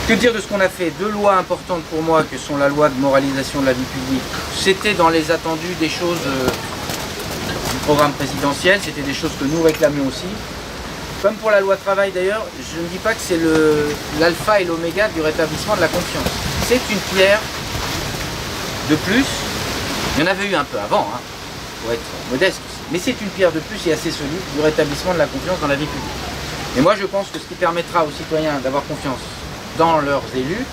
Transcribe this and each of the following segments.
Que dire de ce qu'on a fait? Deux lois importantes pour moi, que sont la loi de moralisation de la vie publique. C'était dans les attendus des choses du programme présidentiel, c'était des choses que nous réclamions aussi. Comme pour la loi travail d'ailleurs, je ne dis pas que c'est l'alpha et l'oméga du rétablissement de la confiance. C'est une pierre de plus. Il y en avait eu un peu avant, hein, pour être modeste aussi. Mais c'est une pierre de plus et assez solide du rétablissement de la confiance dans la vie publique. Et moi je pense que ce qui permettra aux citoyens d'avoir confiance dans leurs élus,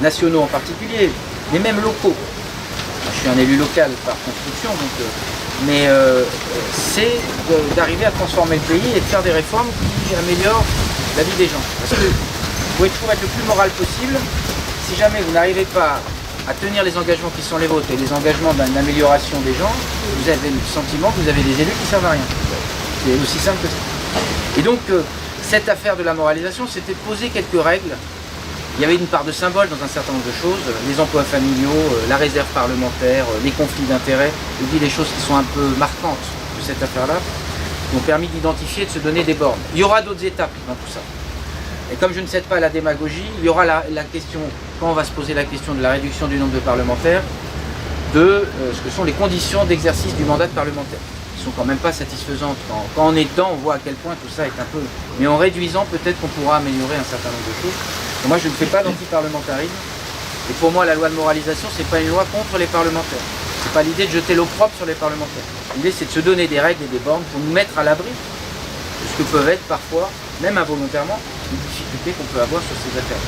nationaux en particulier, mais même locaux. Moi, je suis un élu local par construction, donc, c'est d'arriver à transformer le pays et de faire des réformes qui améliorent la vie des gens. Parce que vous pouvez toujours être le plus moral possible, si jamais vous n'arrivez pas à tenir les engagements qui sont les vôtres et les engagements d'une amélioration des gens, vous avez le sentiment que vous avez des élus qui ne servent à rien. C'est aussi simple que ça. Et donc, cette affaire de la moralisation, c'était de poser quelques règles. Il y avait une part de symbole dans un certain nombre de choses, les emplois familiaux, la réserve parlementaire, les conflits d'intérêts, je dis les choses qui sont un peu marquantes de cette affaire-là, qui ont permis d'identifier et de se donner des bornes. Il y aura d'autres étapes dans tout ça. Et comme je ne cède pas à la démagogie, il y aura la question, quand on va se poser la question de la réduction du nombre de parlementaires, de ce que sont les conditions d'exercice du mandat de parlementaire, qui sont quand même pas satisfaisantes. Quand on est dedans, on voit à quel point tout ça est un peu... Mais en réduisant, peut-être qu'on pourra améliorer un certain nombre de choses. Et moi, je ne fais pas d'antiparlementarisme. Et pour moi, la loi de moralisation, c'est pas une loi contre les parlementaires. C'est pas l'idée de jeter l'opprobre sur les parlementaires. L'idée, c'est de se donner des règles et des bornes pour nous mettre à l'abri de ce que peuvent être parfois, même involontairement, les difficultés qu'on peut avoir sur ces affaires.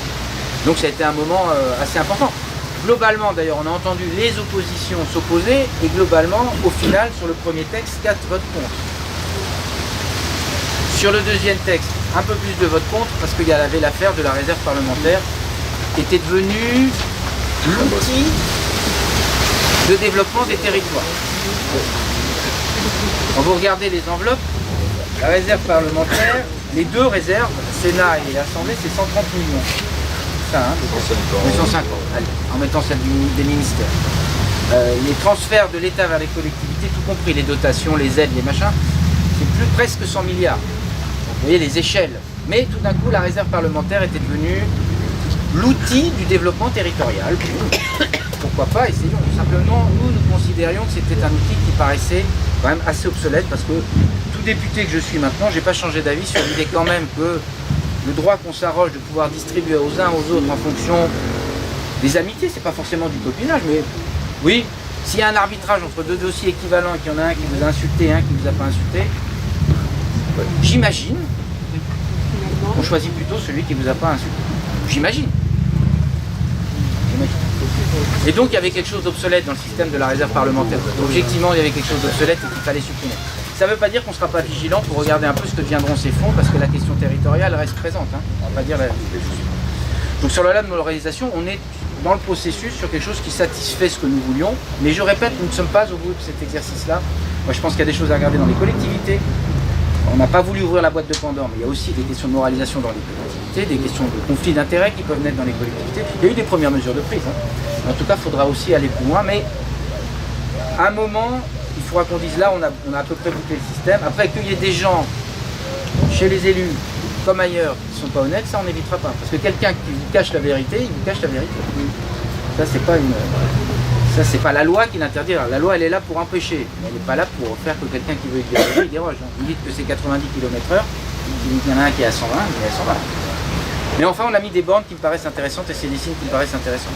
Donc ça a été un moment assez important. Globalement, d'ailleurs, on a entendu les oppositions s'opposer, et globalement, au final, sur le premier texte, 4 votes contre. Sur le deuxième texte, un peu plus de votes contre, parce qu'il y avait l'affaire de la réserve parlementaire, qui était devenue l'outil de développement des territoires. Quand vous regardez les enveloppes, la réserve parlementaire, les deux réserves, Sénat et Assemblée, c'est 130 millions. Ça, hein, 150, allez, en mettant celle des ministères. Les transferts de l'État vers les collectivités, tout compris les dotations, les aides, les machins, c'est presque 100 milliards. Donc, vous voyez les échelles. Mais tout d'un coup, la réserve parlementaire était devenue l'outil du développement territorial. Pourquoi pas, essayons. Simplement, nous considérions que c'était un outil qui paraissait quand même assez obsolète, parce que tout député que je suis maintenant, j'ai pas changé d'avis sur l'idée quand même que le droit qu'on s'arroge de pouvoir distribuer aux uns aux autres en fonction des amitiés, c'est pas forcément du copinage, mais oui, s'il y a un arbitrage entre deux dossiers équivalents et qu'il y en a un qui vous a insulté et un qui ne vous a pas insulté, j'imagine qu'on choisit plutôt celui qui ne vous a pas insulté. J'imagine. Et donc il y avait quelque chose d'obsolète dans le système de la réserve parlementaire. Objectivement, il y avait quelque chose d'obsolète et qu'il fallait supprimer. Ça ne veut pas dire qu'on ne sera pas vigilant pour regarder un peu ce que deviendront ces fonds, parce que la question territoriale reste présente. Hein. On ne va pas dire la chose. Donc sur la loi de moralisation, on est dans le processus sur quelque chose qui satisfait ce que nous voulions. Mais je répète, nous ne sommes pas au bout de cet exercice-là. Moi je pense qu'il y a des choses à regarder dans les collectivités. On n'a pas voulu ouvrir la boîte de Pandore, mais il y a aussi des questions de moralisation dans les collectivités, des questions de conflits d'intérêts qui peuvent naître dans les collectivités. Il y a eu des premières mesures de prise. Hein. En tout cas, il faudra aussi aller plus loin. Mais à un moment, il faudra qu'on dise là, on a à peu près bouclé le système. Après, qu'il y ait des gens chez les élus, comme ailleurs, qui ne sont pas honnêtes, ça on n'évitera pas. Parce que quelqu'un qui vous cache la vérité, il vous cache la vérité. Ça, c'est pas une... Ça, c'est pas la loi qui l'interdit. La loi, elle est là pour empêcher. Elle n'est pas là pour faire que quelqu'un qui veut déroger, il déroge. Vous dites que c'est 90 km/h, il y en a un qui est à 120, il est à 120. Mais enfin, on a mis des bornes qui me paraissent intéressantes et c'est des signes qui me paraissent intéressants.